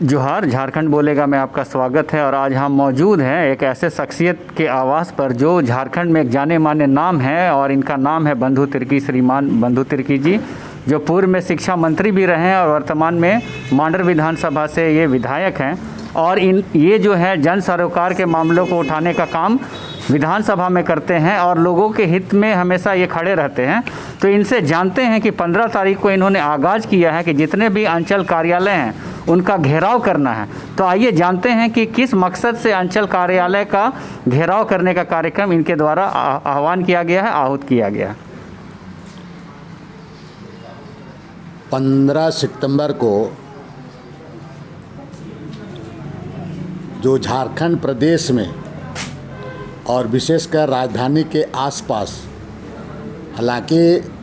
जोहार, झारखंड बोलेगा में आपका स्वागत है। और आज हम मौजूद हैं एक ऐसे शख्सियत के आवास पर जो झारखंड में एक जाने माने नाम है, और इनका नाम है बंधु तिर्की, श्रीमान बंधु तिर्की जी, जो पूर्व में शिक्षा मंत्री भी रहे हैं और वर्तमान में मांडर विधानसभा से ये विधायक हैं। और ये जो है जन सरोकार के मामलों को उठाने का काम विधानसभा में करते हैं और लोगों के हित में हमेशा ये खड़े रहते हैं। तो इनसे जानते हैं कि 15 तारीख को इन्होंने आगाज़ किया है कि जितने भी अंचल कार्यालय हैं उनका घेराव करना है। तो आइए जानते हैं कि किस मकसद से अंचल कार्यालय का घेराव करने का कार्यक्रम इनके द्वारा आह्वान किया गया है, आहूत किया गया है। 15 सितंबर को जो झारखंड प्रदेश में और विशेषकर राजधानी के आसपास, हालांकि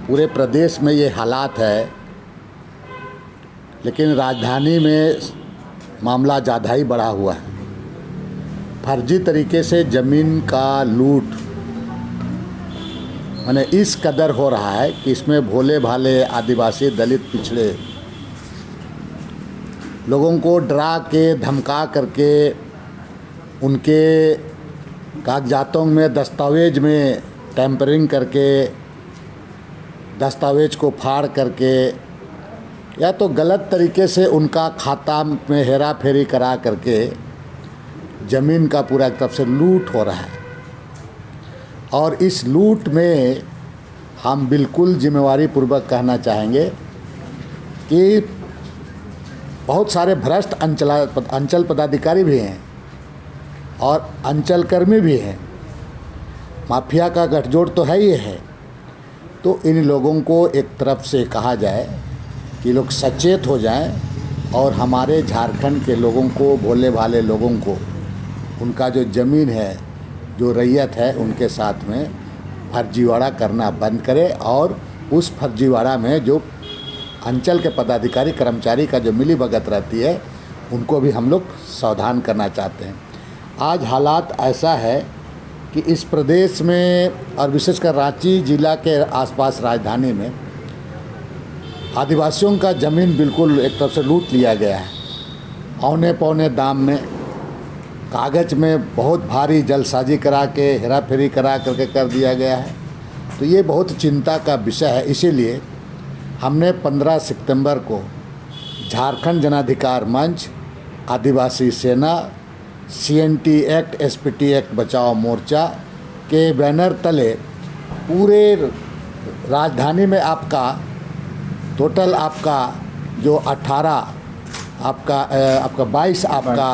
पूरे प्रदेश में ये हालात है, लेकिन राजधानी में मामला ज़्यादा ही बढ़ा हुआ है। फर्जी तरीके से ज़मीन का लूट माने इस कदर हो रहा है कि इसमें भोले भाले आदिवासी, दलित, पिछड़े लोगों को डरा के, धमका करके, उनके कागजातों में, दस्तावेज में टैम्परिंग करके, दस्तावेज को फाड़ करके, या तो गलत तरीके से उनका खाता में हेरा फेरी करा करके ज़मीन का पूरा एक तरफ से लूट हो रहा है। और इस लूट में हम बिल्कुल जिम्मेवारी पूर्वक कहना चाहेंगे कि बहुत सारे भ्रष्ट अंचल पदाधिकारी भी हैं और अंचल कर्मी भी हैं। माफिया का गठजोड़ तो है ही है। तो इन लोगों को एक तरफ से कहा जाए कि लोग सचेत हो जाएं और हमारे झारखंड के लोगों को, भोले भाले लोगों को, उनका जो ज़मीन है, जो रैयत है, उनके साथ में फर्जीवाड़ा करना बंद करें। और उस फर्जीवाड़ा में जो अंचल के पदाधिकारी, कर्मचारी का जो मिलीभगत रहती है, उनको भी हम लोग सावधान करना चाहते हैं। आज हालात ऐसा है कि इस प्रदेश में और विशेषकर रांची जिला के आसपास राजधानी में आदिवासियों का ज़मीन बिल्कुल एक तरफ से लूट लिया गया है। औने पौने दाम में, कागज़ में बहुत भारी जलसाजी करा के, हेरा फेरी करा करके कर दिया गया है। तो ये बहुत चिंता का विषय है। इसीलिए हमने 15 सितंबर को झारखंड जनाधिकार मंच, आदिवासी सेना, CNT एक्ट, SPT एक्ट बचाओ मोर्चा के बैनर तले पूरे राजधानी में आपका टोटल आपका जो 18 आपका 22 आपका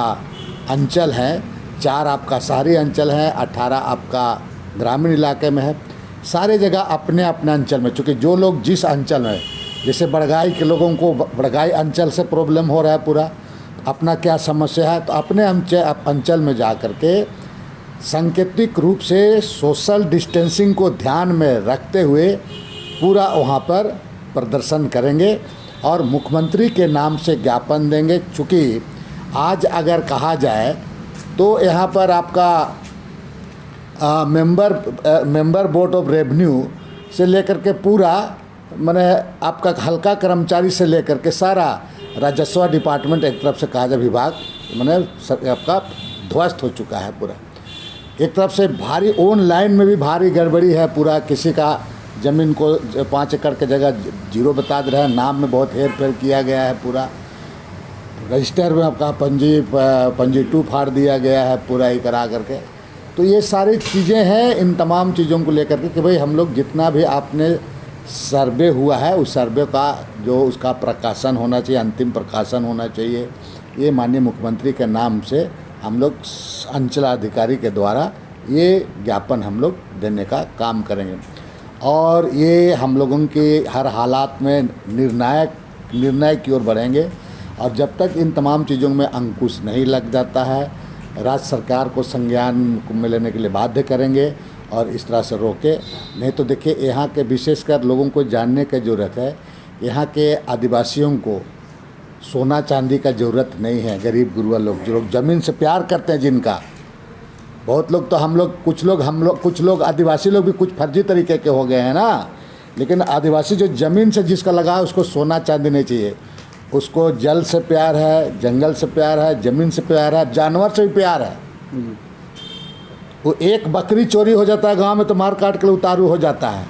अंचल हैं, 4 आपका शहरी अंचल हैं, 18 आपका ग्रामीण इलाके में है। सारे जगह अपने अपने अंचल में, चूँकि जो लोग जिस अंचल में, जैसे बड़गाई के लोगों को बड़गाई अंचल से प्रॉब्लम हो रहा है, पूरा अपना क्या समस्या है, तो अपने अंचल में जा कर के सांकेतिक रूप से सोशल डिस्टेंसिंग को ध्यान में रखते हुए पूरा वहाँ पर प्रदर्शन करेंगे और मुख्यमंत्री के नाम से ज्ञापन देंगे। चूँकि आज अगर कहा जाए तो यहाँ पर आपका मेंबर बोर्ड ऑफ रेवेन्यू से लेकर के पूरा माने आपका हल्का कर्मचारी से लेकर के सारा राजस्व डिपार्टमेंट, एक तरफ से कहा जाए विभाग, माने आपका ध्वस्त हो चुका है पूरा। एक तरफ से भारी ऑनलाइन में भी भारी गड़बड़ी है। पूरा किसी का ज़मीन को 5 एकड़ के जगह 0 बता दे रहा है, नाम में बहुत हेर फेर किया गया है। पूरा रजिस्टर में आपका पंजी 2 फाड़ दिया गया है पूरा ही करा करके। तो ये सारी चीज़ें हैं। इन तमाम चीज़ों को लेकर के कि भाई हम लोग जितना भी आपने सर्वे हुआ है, उस सर्वे का जो उसका प्रकाशन होना चाहिए, अंतिम प्रकाशन होना चाहिए। ये माननीय मुख्यमंत्री के नाम से हम लोग अंचलाधिकारी के द्वारा ये ज्ञापन हम लोग देने का काम करेंगे। और ये हम लोगों के हर हालात में निर्णायक की ओर बढ़ेंगे। और जब तक इन तमाम चीज़ों में अंकुश नहीं लग जाता है, राज्य सरकार को संज्ञान में लेने के लिए बाध्य करेंगे और इस तरह से रोके। नहीं तो देखिए, यहाँ के विशेषकर लोगों को जानने की ज़रूरत है, यहाँ के आदिवासियों को सोना चांदी का ज़रूरत नहीं है। गरीब गुरुआ लोग, जो लोग ज़मीन से प्यार करते हैं, जिनका बहुत लोग, तो हम लोग कुछ लोग आदिवासी लोग भी कुछ फर्जी तरीके के हो गए हैं ना। लेकिन आदिवासी जो ज़मीन से जिसका लगा है, उसको सोना चांदी नहीं चाहिए। उसको जल से प्यार है, जंगल से प्यार है, ज़मीन से प्यार है, जानवर से भी प्यार है। वो एक बकरी चोरी हो जाता है गांव में तो मार काट के उतारू हो जाता है,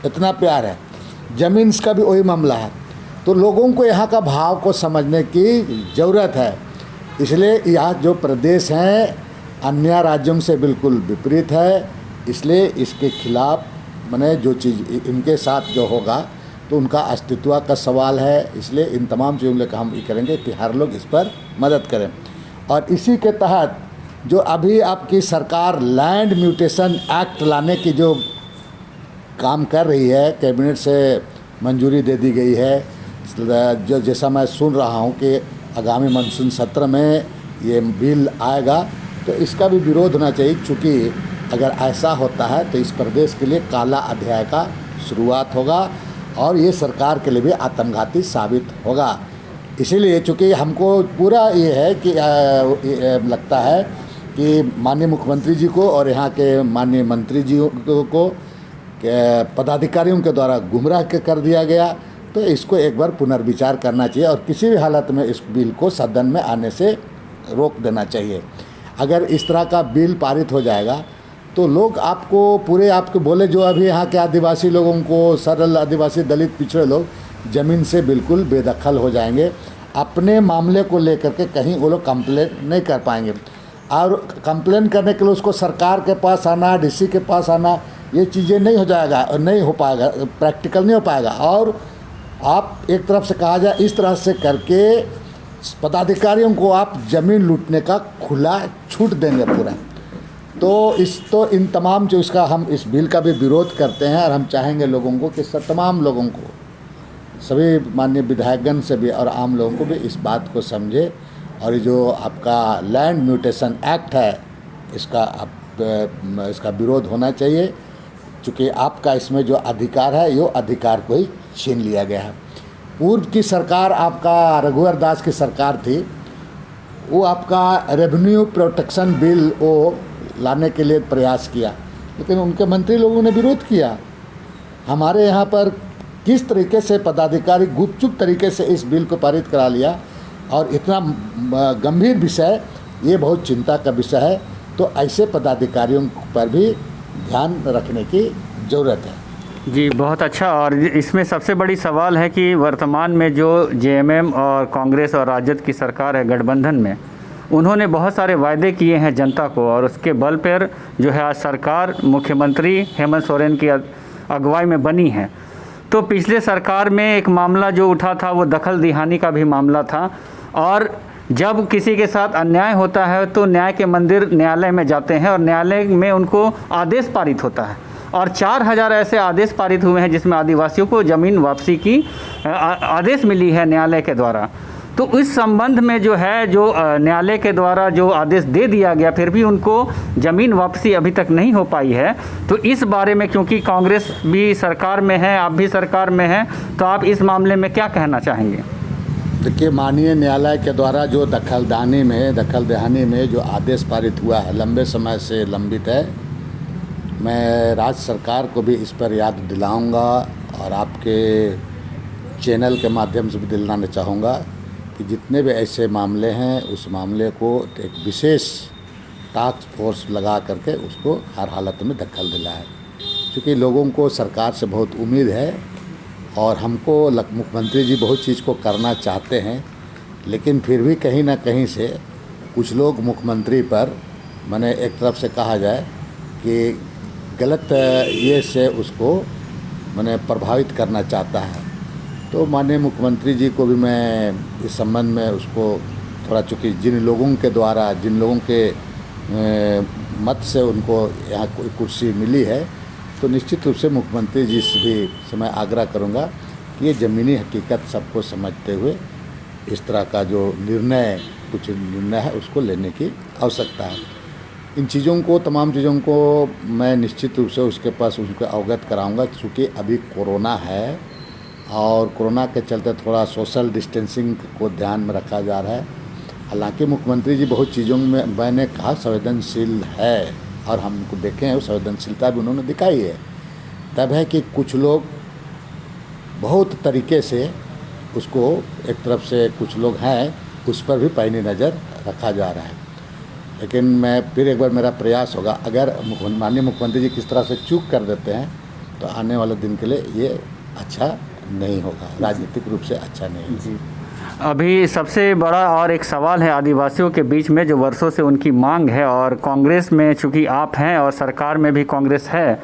इतना प्यार है। ज़मीन का भी वही मामला है। तो लोगों को यहाँ का भाव को समझने की ज़रूरत है। इसलिए यहाँ जो प्रदेश हैं अन्य राज्यों से बिल्कुल विपरीत है, इसलिए इसके खिलाफ मैंने जो चीज़ इनके साथ जो होगा तो उनका अस्तित्व का सवाल है। इसलिए इन तमाम चीज़ों लेकर हम ये करेंगे कि हर लोग इस पर मदद करें। और इसी के तहत जो अभी आपकी सरकार लैंड म्यूटेशन एक्ट लाने की जो काम कर रही है, कैबिनेट से मंजूरी दे दी गई है। जो जैसा मैं सुन रहा हूँ कि आगामी मानसून सत्र में ये बिल आएगा, तो इसका भी विरोध होना चाहिए, क्योंकि अगर ऐसा होता है तो इस प्रदेश के लिए काला अध्याय का शुरुआत होगा और ये सरकार के लिए भी आत्मघाती साबित होगा। इसीलिए चूँकि हमको पूरा ये है कि लगता है कि माननीय मुख्यमंत्री जी को और यहाँ के माननीय मंत्री जी को पदाधिकारियों के द्वारा गुमराह कर दिया गया। तो इसको एक बार पुनर्विचार करना चाहिए और किसी भी हालत में इस बिल को सदन में आने से रोक देना चाहिए। अगर इस तरह का बिल पारित हो जाएगा तो लोग आपको पूरे आपके बोले जो अभी यहाँ के आदिवासी लोगों को, सरल आदिवासी दलित पिछड़े लोग ज़मीन से बिल्कुल बेदखल हो जाएंगे। अपने मामले को लेकर के कहीं वो लोग कंप्लेन नहीं कर पाएंगे और कंप्लेन करने के लिए उसको सरकार के पास आना, डीसी के पास आना, ये चीज़ें नहीं हो जाएगा और नहीं हो पाएगा, प्रैक्टिकल नहीं हो पाएगा। और आप एक तरफ से कहा जाए इस तरह से करके पदाधिकारियों को आप ज़मीन लूटने का खुला छूट देंगे पूरा। तो इन तमाम जो इसका हम इस बिल का भी विरोध करते हैं और हम चाहेंगे लोगों को कि तमाम लोगों को, सभी माननीय विधायकगण से भी और आम लोगों को भी इस बात को समझे और ये जो आपका लैंड म्यूटेशन एक्ट है इसका विरोध होना चाहिए, क्योंकि आपका इसमें जो अधिकार है ये अधिकार को ही छीन लिया गया है। पूर्व की सरकार आपका रघुवर दास की सरकार थी, वो आपका रेवेन्यू प्रोटेक्शन बिल वो लाने के लिए प्रयास किया, लेकिन उनके मंत्री लोगों ने विरोध किया। हमारे यहाँ पर किस तरीके से पदाधिकारी गुपचुप तरीके से इस बिल को पारित करा लिया और इतना गंभीर विषय, ये बहुत चिंता का विषय है। तो ऐसे पदाधिकारियों पर भी ध्यान रखने की ज़रूरत है। जी, बहुत अच्छा। और इसमें सबसे बड़ी सवाल है कि वर्तमान में जो जेएमएम और कांग्रेस और राजद की सरकार है गठबंधन में, उन्होंने बहुत सारे वायदे किए हैं जनता को और उसके बल पर जो है आज सरकार मुख्यमंत्री हेमंत सोरेन की अगुवाई में बनी है। तो पिछले सरकार में एक मामला जो उठा था वो दखल दिहानी का भी मामला था और जब किसी के साथ अन्याय होता है तो न्याय के मंदिर न्यायालय में जाते हैं और न्यायालय में उनको आदेश पारित होता है और 4000 ऐसे आदेश पारित हुए हैं जिसमें आदिवासियों को ज़मीन वापसी की आदेश मिली है न्यायालय के द्वारा। तो इस संबंध में जो है जो न्यायालय के द्वारा जो आदेश दे दिया गया फिर भी उनको ज़मीन वापसी अभी तक नहीं हो पाई है। तो इस बारे में, क्योंकि कांग्रेस भी सरकार में है, आप भी सरकार में हैं, तो आप इस मामले में क्या कहना चाहेंगे? देखिए, माननीय न्यायालय के द्वारा जो दखलदहानी में जो आदेश पारित हुआ है लंबे समय से लंबित है। मैं राज्य सरकार को भी इस पर याद दिलाऊंगा और आपके चैनल के माध्यम से भी दिलाना चाहूँगा कि जितने भी ऐसे मामले हैं उस मामले को एक विशेष टास्क फोर्स लगा करके उसको हर हालत में दखल दिलाए, क्योंकि लोगों को सरकार से बहुत उम्मीद है और हमको मुख्यमंत्री जी बहुत चीज़ को करना चाहते हैं, लेकिन फिर भी कहीं ना कहीं से कुछ लोग मुख्यमंत्री पर मैंने एक तरफ से कहा जाए कि गलत ये से उसको मैंने प्रभावित करना चाहता है। तो माननीय मुख्यमंत्री जी को भी मैं इस संबंध में उसको थोड़ा, चूँकि जिन लोगों के द्वारा जिन लोगों के मत से उनको यहाँ कोई कुर्सी मिली है, तो निश्चित रूप से मुख्यमंत्री जी से भी मैं आग्रह करूँगा कि ये ज़मीनी हकीकत सबको समझते हुए इस तरह का जो कुछ निर्णय है उसको लेने की आवश्यकता है। इन चीज़ों को, तमाम चीज़ों को मैं निश्चित रूप से उसके पास उसको अवगत कराऊंगा, क्योंकि अभी कोरोना है और कोरोना के चलते थोड़ा सोशल डिस्टेंसिंग को ध्यान में रखा जा रहा है। हालांकि मुख्यमंत्री जी बहुत चीज़ों में मैंने कहा संवेदनशील है और हमको देखे हैं, संवेदनशीलता भी उन्होंने दिखाई है। तब है कि कुछ लोग बहुत तरीके से उसको एक तरफ से कुछ लोग हैं उस पर भी पैनी नज़र रखा जा रहा है। लेकिन मैं फिर एक बार मेरा प्रयास होगा, अगर माननीय मुख्यमंत्री जी किस तरह से चूक कर देते हैं तो आने वाले दिन के लिए ये अच्छा नहीं होगा, राजनीतिक रूप से अच्छा नहीं होगा। जी, अभी सबसे बड़ा और एक सवाल है आदिवासियों के बीच में जो वर्षों से उनकी मांग है, और कांग्रेस में चूंकि आप हैं और सरकार में भी कांग्रेस है,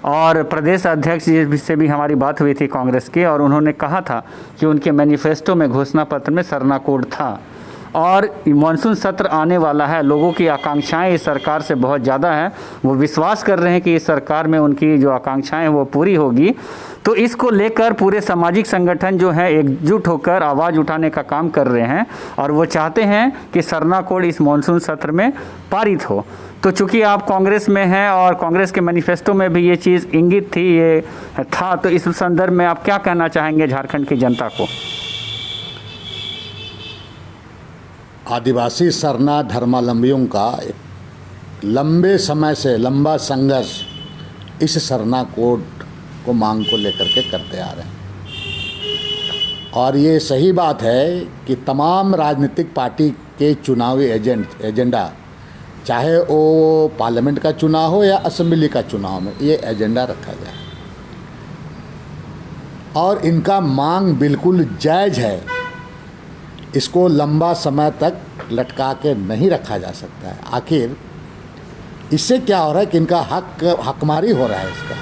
और प्रदेश अध्यक्ष जी से भी हमारी बात हुई थी कांग्रेस की, और उन्होंने कहा था कि उनके मैनिफेस्टो में, घोषणा पत्र में सरना कोड था, और मानसून सत्र आने वाला है, लोगों की आकांक्षाएं इस सरकार से बहुत ज़्यादा हैं, वो विश्वास कर रहे हैं कि इस सरकार में उनकी जो आकांक्षाएं हैं वो पूरी होगी। तो इसको लेकर पूरे सामाजिक संगठन जो है एकजुट होकर आवाज़ उठाने का काम कर रहे हैं, और वो चाहते हैं कि सरना कोड इस मानसून सत्र में पारित हो। तो चूंकि आप कांग्रेस में हैं और कांग्रेस के मैनिफेस्टो में भी ये चीज़ इंगित थी, ये था, तो इस संदर्भ में आप क्या कहना चाहेंगे झारखंड की जनता को? आदिवासी सरना धर्मावलंबियों का एक लंबे समय से लंबा संघर्ष इस सरना कोड को मांग को लेकर के करते आ रहे हैं, और ये सही बात है कि तमाम राजनीतिक पार्टी के चुनावी एजेंडा, चाहे वो पार्लियामेंट का चुनाव हो या असेंबली का चुनाव में, ये एजेंडा रखा जाए, और इनका मांग बिल्कुल जायज़ है। इसको लंबा समय तक लटका के नहीं रखा जा सकता है। आखिर इससे क्या हो रहा है कि इनका हकमारी हो रहा है इसका,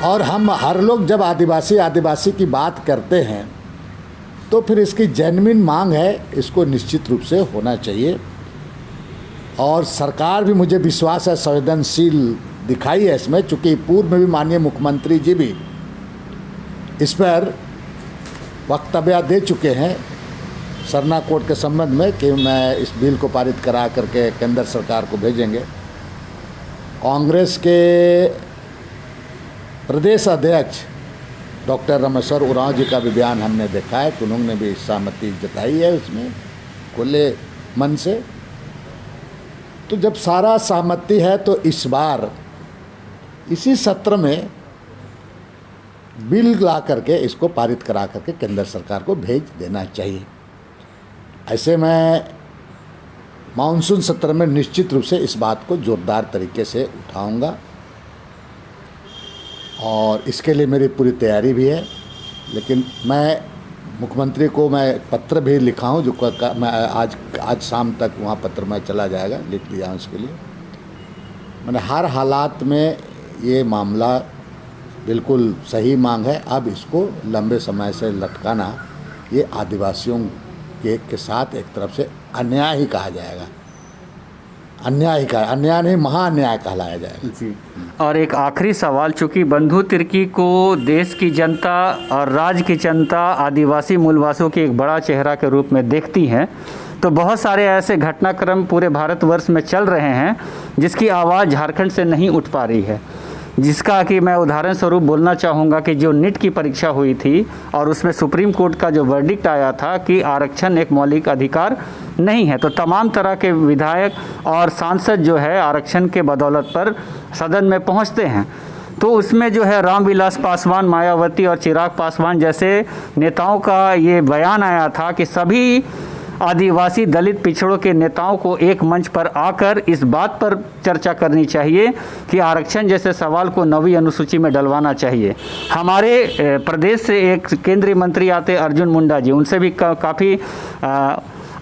और हम हर लोग जब आदिवासी की बात करते हैं तो फिर इसकी जेन्युइन मांग है, इसको निश्चित रूप से होना चाहिए। और सरकार भी, मुझे विश्वास है, संवेदनशील दिखाई है इसमें, चूँकि पूर्व में भी माननीय मुख्यमंत्री जी भी इस पर वक्तव्य दे चुके हैं सरना कोड के संबंध में कि मैं इस बिल को पारित करा करके केंद्र सरकार को भेजेंगे। कांग्रेस के प्रदेश अध्यक्ष डॉक्टर रामेश्वर उरांव जी का भी बयान हमने देखा है कि उन्होंने भी सहमति जताई है उसमें खुले मन से। तो जब सारा सहमति है तो इस बार इसी सत्र में बिल ला करके इसको पारित करा करके केंद्र सरकार को भेज देना चाहिए। ऐसे में मानसून सत्र में निश्चित रूप से इस बात को जोरदार तरीके से उठाऊंगा, और इसके लिए मेरी पूरी तैयारी भी है। लेकिन मैं मुख्यमंत्री को मैं पत्र भी लिखा हूँ, जो मैं आज शाम तक वहाँ पत्र में चला जाएगा, लिख दिया हूँ उसके लिए। मैंने हर हालात में ये मामला बिल्कुल सही मांग है। अब इसको लंबे समय से लटकाना ये आदिवासियों के साथ एक तरफ से अन्याय ही कहा जाएगा, अन्याय नहीं, महाअन्याय कहलाया जाएगा। जी, और एक आखिरी सवाल, चूँकि बंधु तिर्की को देश की जनता और राज्य की जनता आदिवासी मूलवासियों के एक बड़ा चेहरा के रूप में देखती हैं, तो बहुत सारे ऐसे घटनाक्रम पूरे भारतवर्ष में चल रहे हैं जिसकी आवाज़ झारखंड से नहीं उठ पा रही है। जिसका कि मैं उदाहरण स्वरूप बोलना चाहूँगा कि जो नीट की परीक्षा हुई थी और उसमें सुप्रीम कोर्ट का जो वर्डिक्ट आया था कि आरक्षण एक मौलिक अधिकार नहीं है, तो तमाम तरह के विधायक और सांसद जो है आरक्षण के बदौलत पर सदन में पहुँचते हैं। तो उसमें जो है रामविलास पासवान, मायावती और चिराग पासवान जैसे नेताओं का ये बयान आया था कि सभी आदिवासी दलित पिछड़ों के नेताओं को एक मंच पर आकर इस बात पर चर्चा करनी चाहिए कि आरक्षण जैसे सवाल को 9वीं अनुसूची में डलवाना चाहिए। हमारे प्रदेश से एक केंद्रीय मंत्री आते अर्जुन मुंडा जी, उनसे भी काफ़ी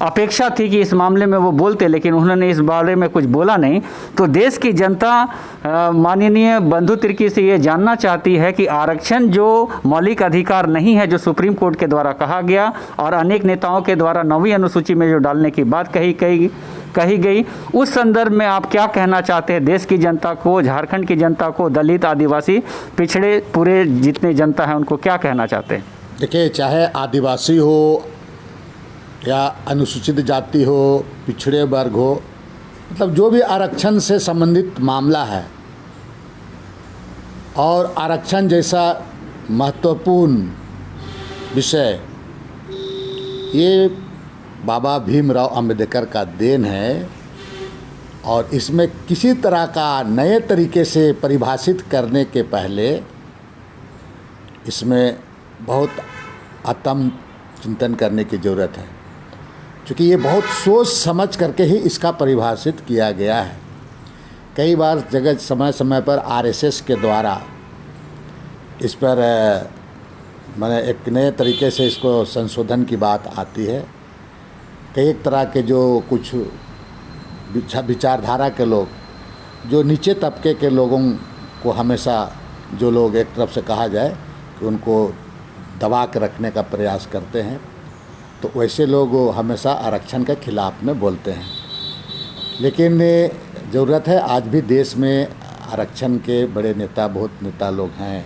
अपेक्षा थी कि इस मामले में वो बोलते, लेकिन उन्होंने इस बारे में कुछ बोला नहीं। तो देश की जनता माननीय बंधु तिर्की से ये जानना चाहती है कि आरक्षण जो मौलिक अधिकार नहीं है, जो सुप्रीम कोर्ट के द्वारा कहा गया और अनेक नेताओं के द्वारा 9वीं अनुसूची में जो डालने की बात कही गई, उस संदर्भ में आप क्या कहना चाहते हैं देश की जनता को, झारखंड की जनता को, दलित, आदिवासी, पिछड़े पूरे जितने जनता है उनको क्या कहना चाहते हैं? देखिए, चाहे आदिवासी हो या अनुसूचित जाति हो, पिछड़े वर्ग हो, मतलब जो भी आरक्षण से संबंधित मामला है, और आरक्षण जैसा महत्वपूर्ण विषय ये बाबा भीमराव अंबेडकर का देन है, और इसमें किसी तरह का नए तरीके से परिभाषित करने के पहले इसमें बहुत आत्म चिंतन करने की ज़रूरत है, क्योंकि ये बहुत सोच समझ करके ही इसका परिभाषित किया गया है। कई बार जगह समय समय पर आरएसएस के द्वारा इस पर मैंने एक नए तरीके से इसको संशोधन की बात आती है। कई एक तरह के जो कुछ विचारधारा के लोग, जो नीचे तबके के लोगों को हमेशा, जो लोग एक तरफ से कहा जाए कि उनको दबा के रखने का प्रयास करते हैं, तो वैसे लोग हमेशा आरक्षण के खिलाफ में बोलते हैं। लेकिन ज़रूरत है, आज भी देश में आरक्षण के बड़े नेता, बहुत नेता लोग हैं।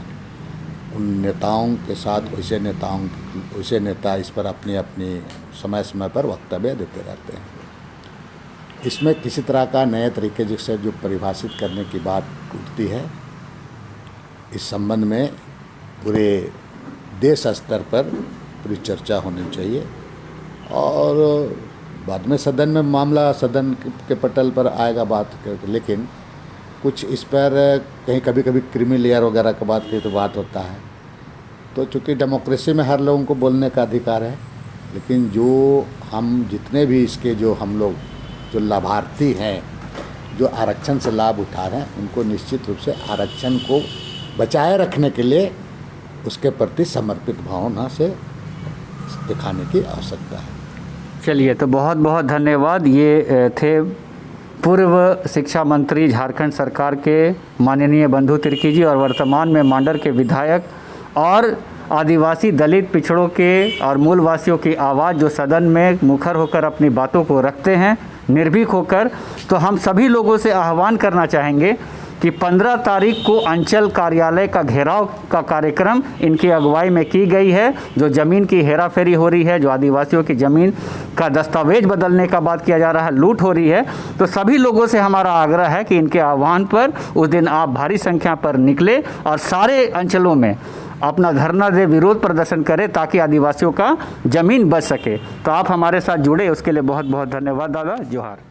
उन नेताओं के साथ वैसे नेता इस पर अपनी अपनी समय समय पर वक्तव्य देते रहते हैं। इसमें किसी तरह का नए तरीके से जो परिभाषित करने की बात उठती है, इस संबंध में पूरे देश स्तर पर पूरी चर्चा होनी चाहिए और बाद में सदन में मामला सदन के पटल पर आएगा बात करके। लेकिन कुछ इस पर कहीं कभी कभी क्रीमी लेयर वगैरह की बात की तो बात होता है। तो चूँकि डेमोक्रेसी में हर लोगों को बोलने का अधिकार है, लेकिन जो हम जितने भी इसके जो हम लोग जो लाभार्थी हैं, जो आरक्षण से लाभ उठा रहे हैं, उनको निश्चित रूप से आरक्षण को बचाए रखने के लिए उसके प्रति समर्पित भावना से दिखाने की आवश्यकता है। चलिए, तो बहुत बहुत धन्यवाद। ये थे पूर्व शिक्षा मंत्री झारखंड सरकार के माननीय बंधु तिर्की जी और वर्तमान में मांडर के विधायक और आदिवासी दलित पिछड़ों के और मूलवासियों की आवाज़ जो सदन में मुखर होकर अपनी बातों को रखते हैं निर्भीक होकर। तो हम सभी लोगों से आह्वान करना चाहेंगे कि 15 तारीख को अंचल कार्यालय का घेराव का कार्यक्रम इनकी अगुवाई में की गई है। जो ज़मीन की हेराफेरी हो रही है, जो आदिवासियों की ज़मीन का दस्तावेज बदलने का बात किया जा रहा है, लूट हो रही है, तो सभी लोगों से हमारा आग्रह है कि इनके आह्वान पर उस दिन आप भारी संख्या पर निकले और सारे अंचलों में अपना धरना दे, विरोध प्रदर्शन करें, ताकि आदिवासियों का ज़मीन बच सके। तो आप हमारे साथ जुड़े, उसके लिए बहुत बहुत धन्यवाद दादा। जोहार।